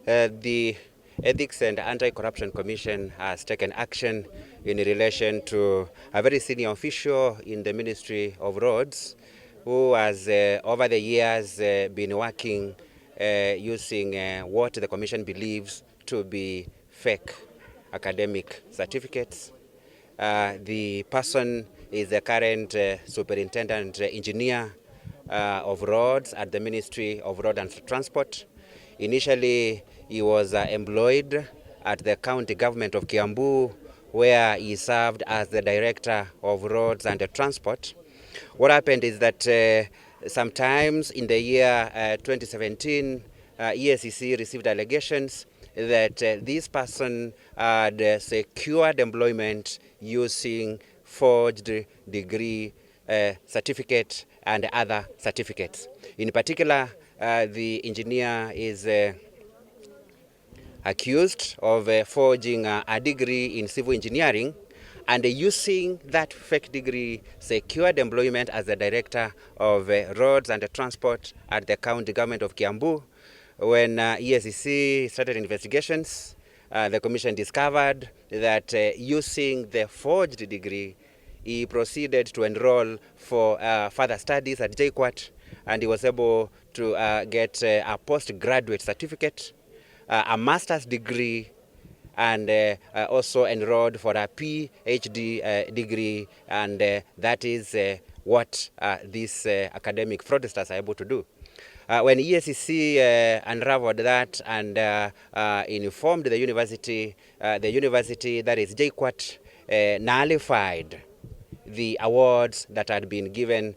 The Ethics and Anti-Corruption Commission has taken action in relation to a very senior official in the Ministry of Roads who has over the years been working using what the Commission believes to be fake academic certificates. The person is the current superintendent engineer of roads at the Ministry of Road and Transport. Initially, he was employed at the county government of Kiambu, where he served as the director of roads and transport. What happened is that sometimes in the year 2017, ESCC received allegations that this person had secured employment using forged degree certificate and other certificates. In particular, the engineer is accused of forging a degree in civil engineering and using that fake degree secured employment as the director of roads and transport at the county government of Kiambu. When ESCC started investigations, the commission discovered that using the forged degree, he proceeded to enroll for further studies at JKUAT, and he was able to get a postgraduate certificate, a master's degree, and also enrolled for a PhD degree, and that is what these academic fraudsters are able to do. When ESCC unraveled that and informed the university, that is JKUAT, nullified the awards that had been given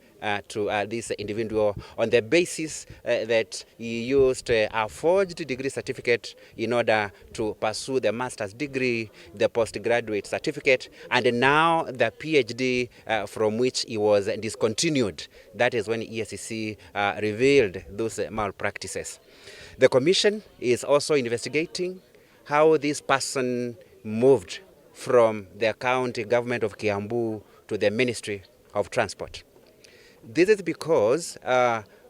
to this individual on the basis that he used a forged degree certificate in order to pursue the master's degree, the postgraduate certificate, and now the PhD from which he was discontinued. That is when ESCC revealed those malpractices. The commission is also investigating how this person moved from the county government of Kiambu to the Ministry of Transport. This is because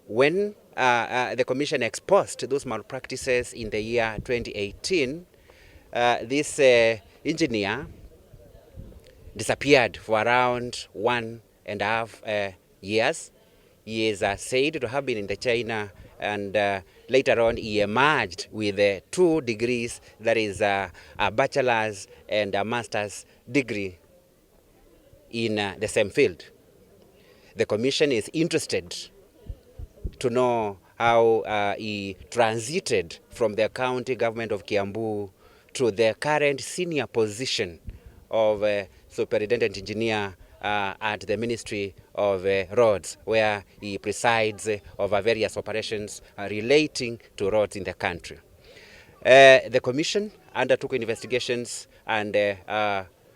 when the Commission exposed those malpractices in the year 2018, this engineer disappeared for around 1.5 years. He is said to have been in the China, and later on he emerged with 2 degrees, that is a bachelor's and a master's degree in the same field. The commission is interested to know how he transited from the county government of Kiambu to the current senior position of superintendent engineer at the Ministry of Roads, where he presides over various operations relating to roads in the country. The commission undertook investigations and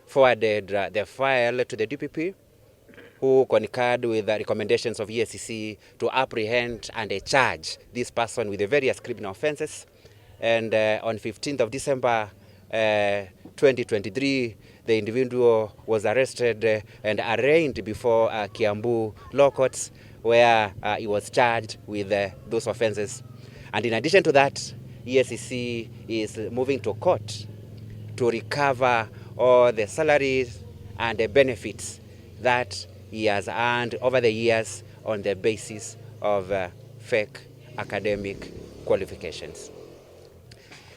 forwarded the file to the DPP, who concurred with the recommendations of ESCC to apprehend and charge this person with the various criminal offenses. And on 15th of December 2023, the individual was arrested and arraigned before Kiambu law courts, where he was charged with those offenses. And in addition to that, ESCC is moving to court to recover all the salaries and the benefits that he has earned over the years on the basis of fake academic qualifications.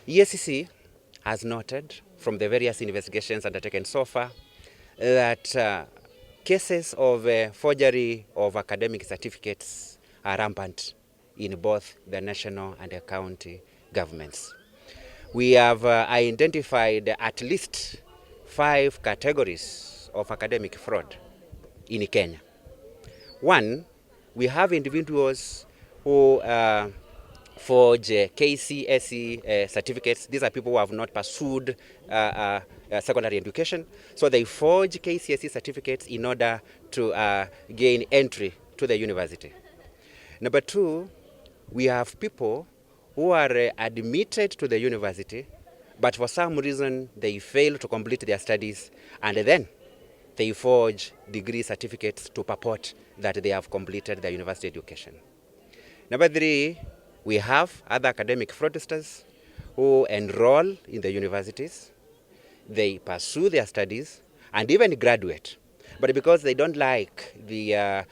ESCC has noted from the various investigations undertaken so far that cases of forgery of academic certificates are rampant in both the national and the county governments. We have identified at least 5 categories of academic fraud in Kenya. One, we have individuals who forge KCSE certificates. These are people who have not pursued secondary education. So they forge KCSE certificates in order to gain entry to the university. Number 2, we have people who are admitted to the university, but for some reason they fail to complete their studies, and then they forge degree certificates to purport that they have completed their university education. Number 3, we have other academic fraudsters who enroll in the universities, they pursue their studies, and even graduate. But because they don't like the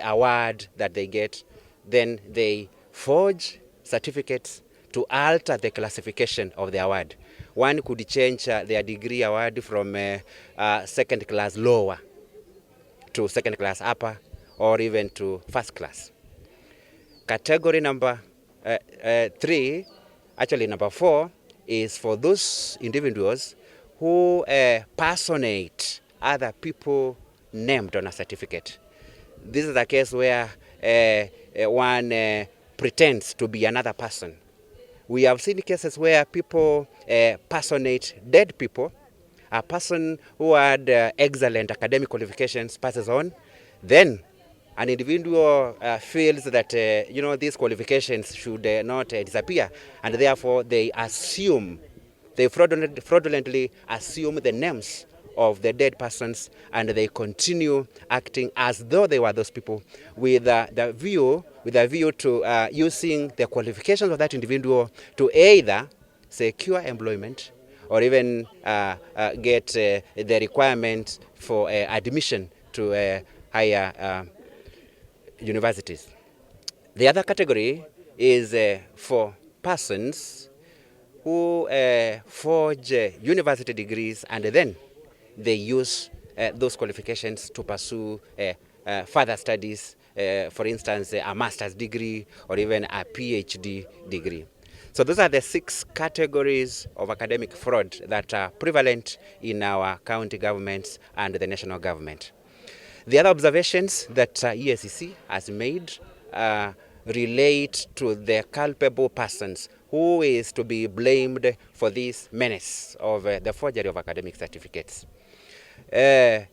award that they get, then they forge certificates to alter the classification of the award. One could change their degree award from second class lower to second class upper, or even to first class. Category number 3, actually number 4, is for those individuals who personate other people named on a certificate. This is a case where one pretends to be another person. We have seen cases where people personate dead people. A person who had excellent academic qualifications passes on, then an individual feels that these qualifications should not disappear, and therefore they fraudulently assume the names of the dead persons, and they continue acting as though they were those people, with a view to using the qualifications of that individual to either secure employment or even get the requirement for admission to higher universities. The other category is for persons who forge university degrees, and then they use those qualifications to pursue further studies, for instance, a master's degree or even a PhD degree. So those are the 6 categories of academic fraud that are prevalent in our county governments and the national government. The other observations that EACC has made relate to the culpable persons who is to be blamed for this menace of the forgery of academic certificates. It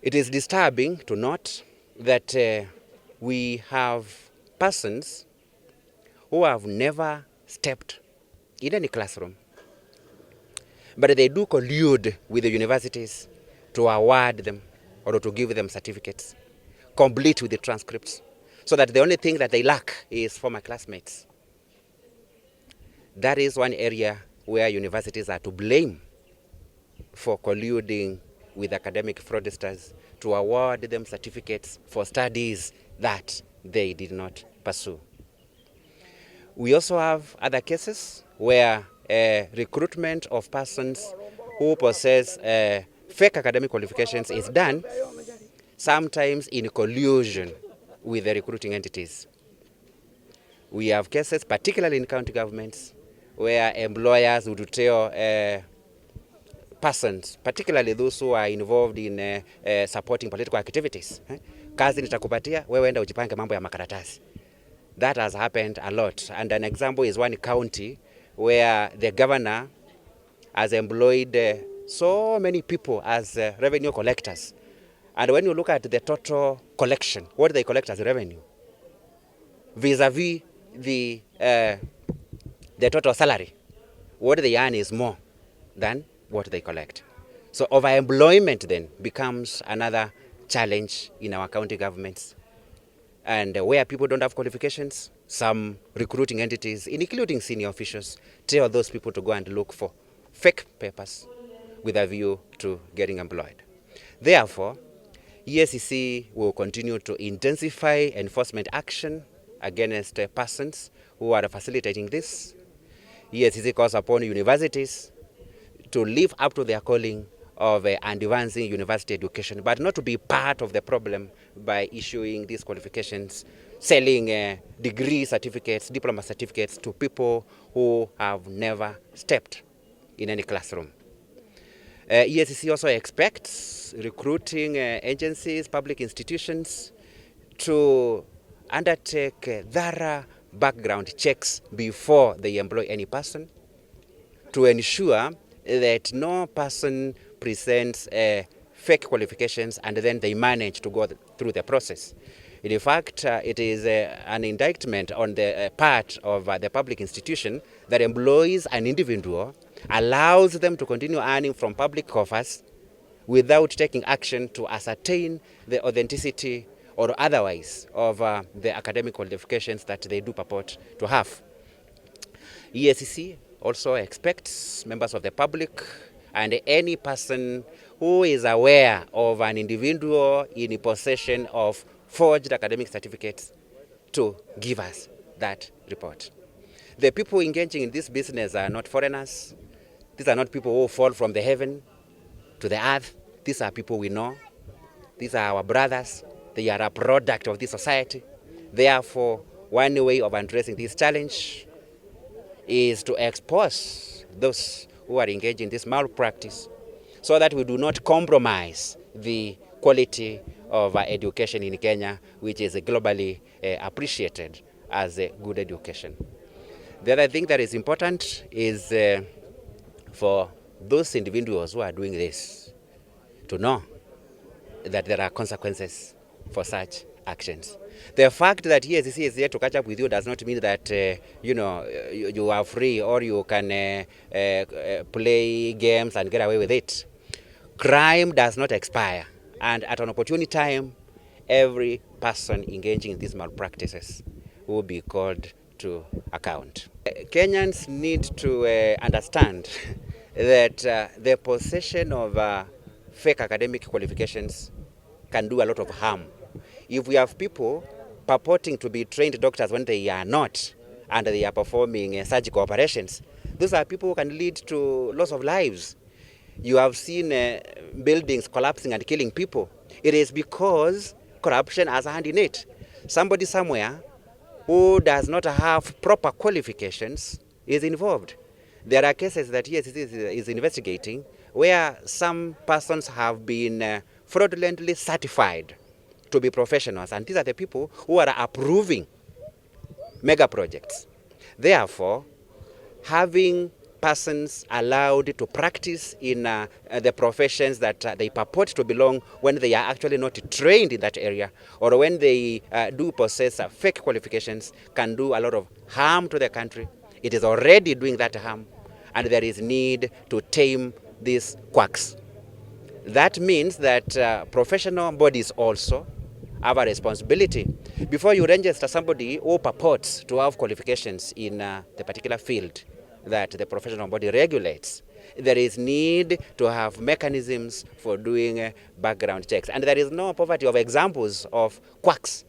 is disturbing to note that we have persons who have never stepped in any classroom, but they do collude with the universities to award them or to give them certificates, complete with the transcripts, so that the only thing that they lack is former classmates. That is one area where universities are to blame for colluding with academic fraudsters to award them certificates for studies that they did not pursue. We also have other cases where recruitment of persons who possess fake academic qualifications is done, sometimes in collusion with the recruiting entities. We have cases, particularly in county governments, where employers would tell persons, particularly those who are involved in supporting political activities, kazi nitakupatia, wewe enda ujipange mambo ya makaratasi. That has happened a lot, and an example is one county where the governor has employed so many people as revenue collectors. And when you look at the total collection, what they collect as revenue, vis-a-vis the total salary, what they earn is more than what they collect. So overemployment then becomes another challenge in our county governments. And where people don't have qualifications, some recruiting entities, including senior officials, tell those people to go and look for fake papers with a view to getting employed. Therefore, EACC will continue to intensify enforcement action against persons who are facilitating this. EACC calls upon universities to live up to their calling of advancing university education, but not to be part of the problem by issuing these qualifications, selling degree certificates, diploma certificates to people who have never stepped in any classroom. EACC also expects recruiting agencies, public institutions to undertake thorough background checks before they employ any person, to ensure that no person presents fake qualifications and then they manage to go through the process. In fact, it is an indictment on the part of the public institution that employs an individual, allows them to continue earning from public coffers without taking action to ascertain the authenticity or otherwise of the academic qualifications that they do purport to have. EACC also expects members of the public and any person who is aware of an individual in possession of forged academic certificates to give us that report. The people engaging in this business are not foreigners. These are not people who fall from the heaven to the earth. These are people we know. These are our brothers. They are a product of this society. Therefore, one way of addressing this challenge is to expose those who are engaged in this malpractice so that we do not compromise the quality of education in Kenya, which is globally appreciated as a good education. The other thing that is important is for those individuals who are doing this to know that there are consequences for such actions. The fact that EACC is here to catch up with you does not mean that you are free or you can play games and get away with it. Crime does not expire, and at an opportune time, every person engaging in these malpractices will be called to account. Kenyans need to understand that the possession of fake academic qualifications can do a lot of harm. If we have people purporting to be trained doctors when they are not, and they are performing surgical operations, those are people who can lead to loss of lives. You have seen buildings collapsing and killing people. It is because corruption has a hand in it. Somebody somewhere who does not have proper qualifications is involved. There are cases that EACC is investigating where some persons have been fraudulently certified to be professionals, and these are the people who are approving mega projects. Therefore, having persons allowed to practice in the professions that they purport to belong when they are actually not trained in that area, or when they do possess fake qualifications, can do a lot of harm to the country. It is already doing that harm, and there is need to tame these quacks. That means that professional bodies also have a responsibility. Before you register somebody who purports to have qualifications in the particular field that the professional body regulates, there is need to have mechanisms for doing background checks. And there is no poverty of examples of quacks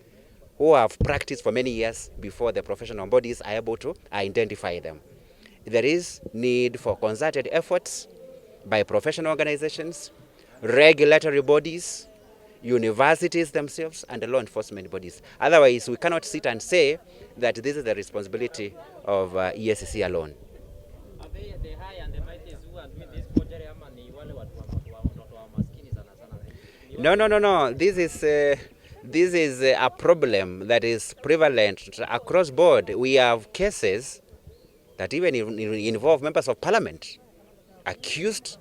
who have practiced for many years before the professional bodies are able to identify them. There is need for concerted efforts by professional organizations, regulatory bodies, universities themselves, and law enforcement bodies. Otherwise, we cannot sit and say that this is the responsibility of EACC alone. Are they the high and the mighty who are doing this forgery ama ni wale watu wa maskini sana sana? No. This is a problem that is prevalent across board. We have cases that even involve members of parliament accused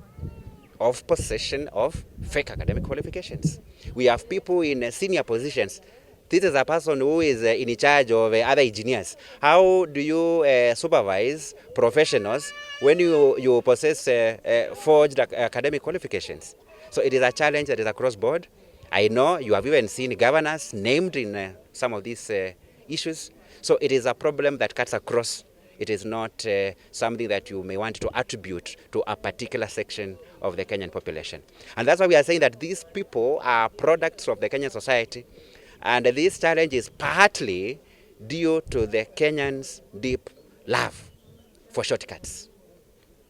of possession of fake academic qualifications. We have people in senior positions. This is a person who is in charge of other engineers. How do you supervise professionals when you possess forged academic qualifications? So it is a challenge that is across board. I know you have even seen governors named in some of these issues. So it is a problem that cuts across. It is not something that you may want to attribute to a particular section of the Kenyan population. And that's why we are saying that these people are products of the Kenyan society, and this challenge is partly due to the Kenyans' deep love for shortcuts.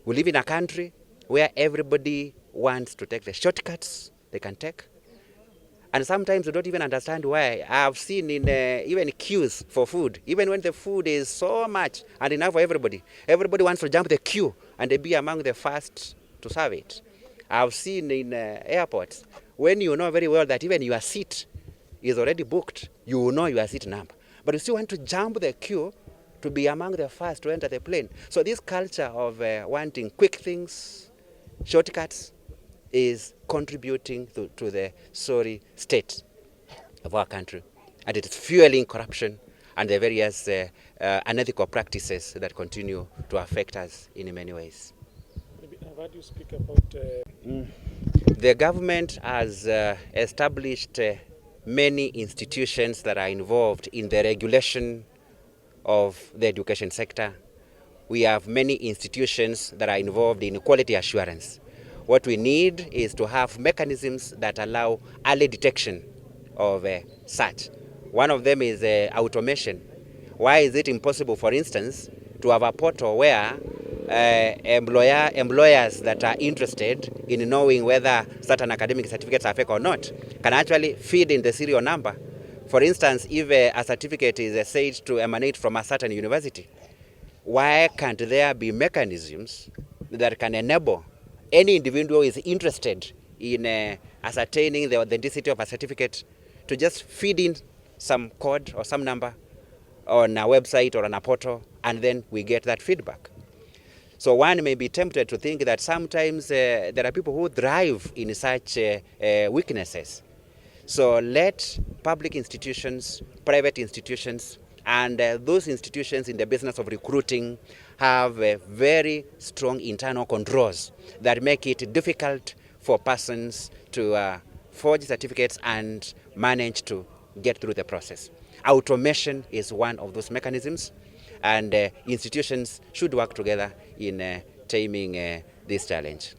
We live in a country where everybody wants to take the shortcuts they can take. And sometimes we don't even understand why. I've seen in even queues for food, even when the food is so much and enough for everybody, everybody wants to jump the queue and they be among the first to serve it. I've seen in airports, when you know very well that even your seat is already booked, you know your seat number, but you still want to jump the queue to be among the first to enter the plane. So this culture of wanting quick things, shortcuts, is contributing to the sorry state of our country, and it is fueling corruption and the various unethical practices that continue to affect us in many ways. I've heard you speak about... The government has established many institutions that are involved in the regulation of the education sector, we have many institutions that are involved in quality assurance. What we need is to have mechanisms that allow early detection of such. One of them is automation. Why is it impossible, for instance, to have a portal where employers that are interested in knowing whether certain academic certificates are fake or not can actually feed in the serial number? For instance, if a certificate is said to emanate from a certain university, why can't there be mechanisms that can enable any individual who is interested in ascertaining the authenticity of a certificate to just feed in some code or some number on a website or on a portal, and then we get that feedback? So one may be tempted to think that sometimes there are people who thrive in such weaknesses. So let public institutions, private institutions, and those institutions in the business of recruiting have very strong internal controls that make it difficult for persons to forge certificates and manage to get through the process. Automation is one of those mechanisms, and institutions should work together in taming this challenge.